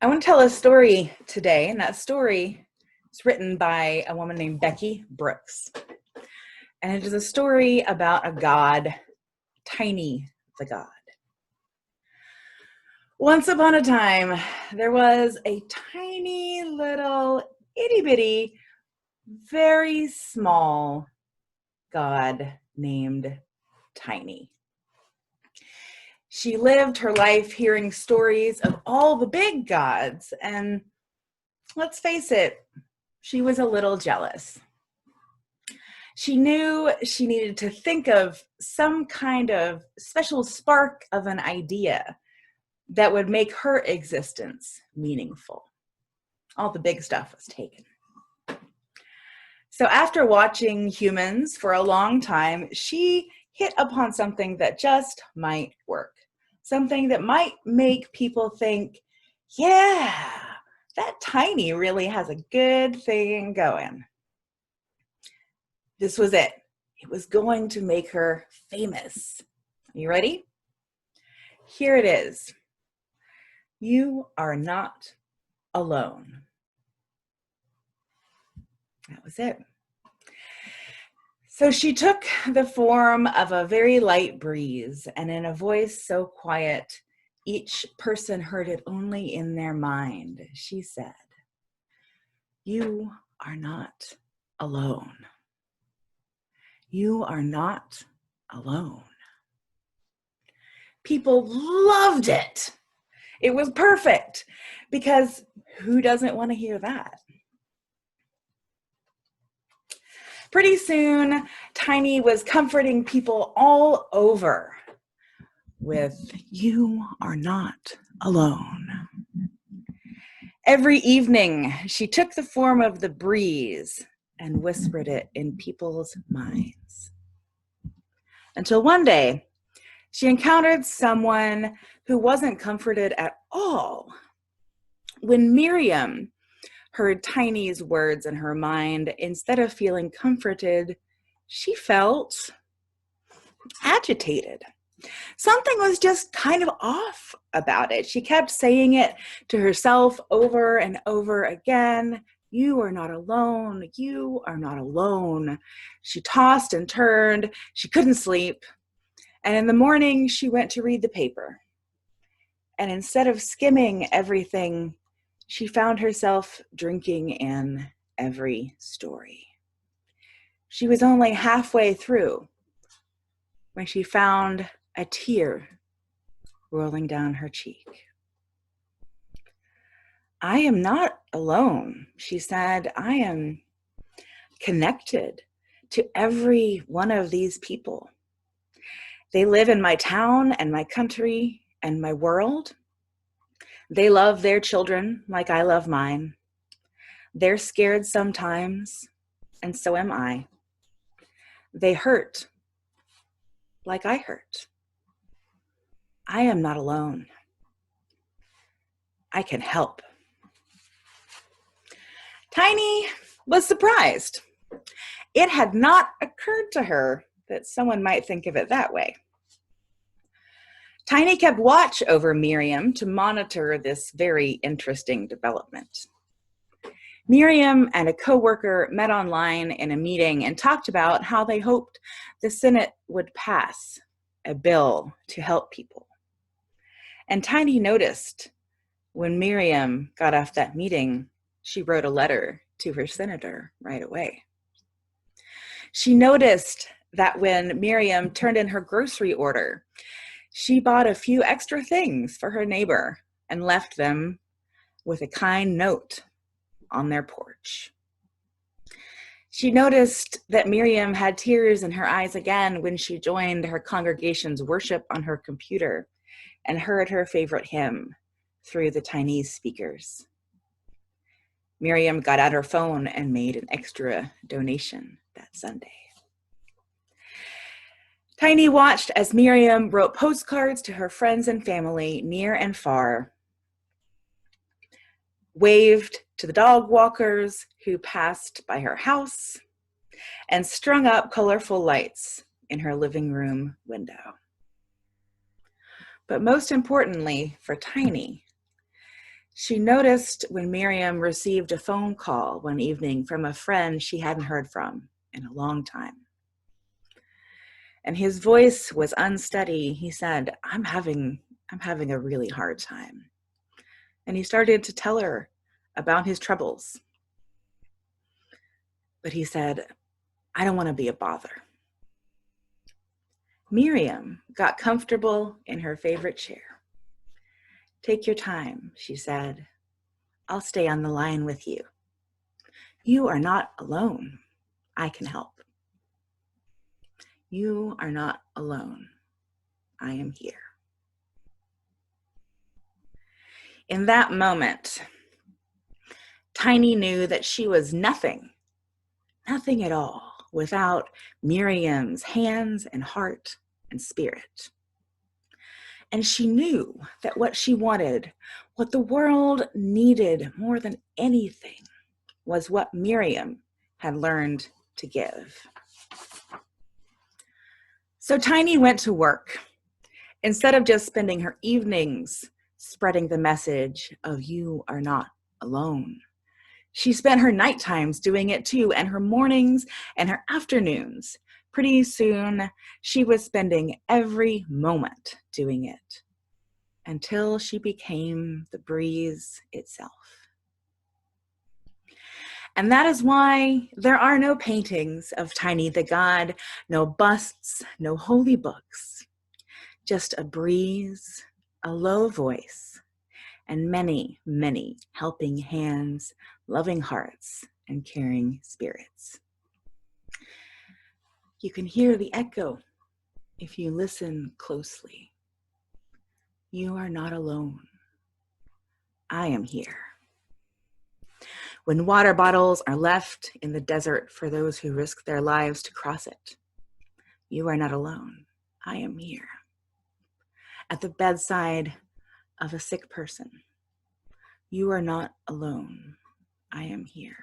I want to tell a story today, and that story is written by a woman named Becky Brooks. And it is a story about a god, Tiny the God. Once upon a time, there was a tiny little itty bitty, very small god named Tiny. She lived her life hearing stories of all the big gods, and let's face it, she was a little jealous. She knew she needed to think of some kind of special spark of an idea that would make her existence meaningful. All the big stuff was taken. So after watching humans for a long time, she hit upon something that just might work. Something that might make people think, yeah, that Tiny really has a good thing going. This was it. It was going to make her famous. You ready? Here it is. You are not alone. That was it. So she took the form of a very light breeze, and in a voice so quiet, each person heard it only in their mind. She said, "You are not alone. You are not alone." People loved it. It was perfect, because who doesn't want to hear that? Pretty soon, Tiny was comforting people all over with, "You are not alone." Every evening, she took the form of the breeze and whispered it in people's minds. Until one day, she encountered someone who wasn't comforted at all. When Miriam heard Tiny's words in her mind, instead of feeling comforted, she felt agitated. Something was just kind of off about it. She kept saying it to herself over and over again. "You are not alone. You are not alone." She tossed and turned. She couldn't sleep. And in the morning, she went to read the paper. And instead of skimming everything, she found herself drinking in every story. She was only halfway through when she found a tear rolling down her cheek. "I am not alone," she said. "I am connected to every one of these people. They live in my town and my country and my world. They love their children like I love mine. They're scared sometimes, and so am I. They hurt like I hurt. I am not alone. I can help." Tiny was surprised. It had not occurred to her that someone might think of it that way. Tiny kept watch over Miriam to monitor this very interesting development. Miriam and a coworker met online in a meeting and talked about how they hoped the Senate would pass a bill to help people. And Tiny noticed when Miriam got off that meeting, she wrote a letter to her senator right away. She noticed that when Miriam turned in her grocery order, she bought a few extra things for her neighbor and left them with a kind note on their porch. She noticed that Miriam had tears in her eyes again when she joined her congregation's worship on her computer and heard her favorite hymn through the tiny speakers. Miriam got out her phone and made an extra donation that Sunday. Tiny watched as Miriam wrote postcards to her friends and family near and far, waved to the dog walkers who passed by her house, and strung up colorful lights in her living room window. But most importantly for Tiny, She noticed when Miriam received a phone call one evening from a friend she hadn't heard from in a long time. And his voice was unsteady. He said, I'm having a really hard time. And he started to tell her about his troubles. But he said, I don't want to be a bother. Miriam got comfortable in her favorite chair. Take your time, she said. I'll stay on the line with you. You are not alone. I can help. You are not alone. I am here. In that moment, Tiny knew that she was nothing at all, without Miriam's hands and heart and spirit. And she knew that what she wanted, what the world needed more than anything, was what Miriam had learned to give. So Tiny went to work. Instead of just spending her evenings spreading the message of you are not alone, she spent her night times doing it too, and her mornings and her afternoons. Pretty soon, she was spending every moment doing it until she became the breeze itself. And that is why there are no paintings of Tiny the God, no busts, no holy books, just a breeze, a low voice, and many, many helping hands, loving hearts, and caring spirits. You can hear the echo if you listen closely. You are not alone. I am here. When water bottles are left in the desert for those who risk their lives to cross it, you are not alone. I am here. At the bedside of a sick person, you are not alone. I am here.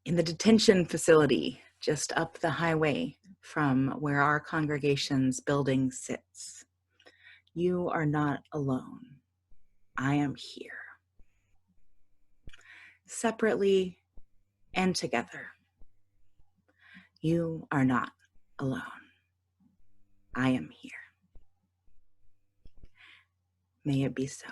In the detention facility just up the highway from where our congregation's building sits, you are not alone. I am here. Separately and together, you are not alone. I am here. May it be so.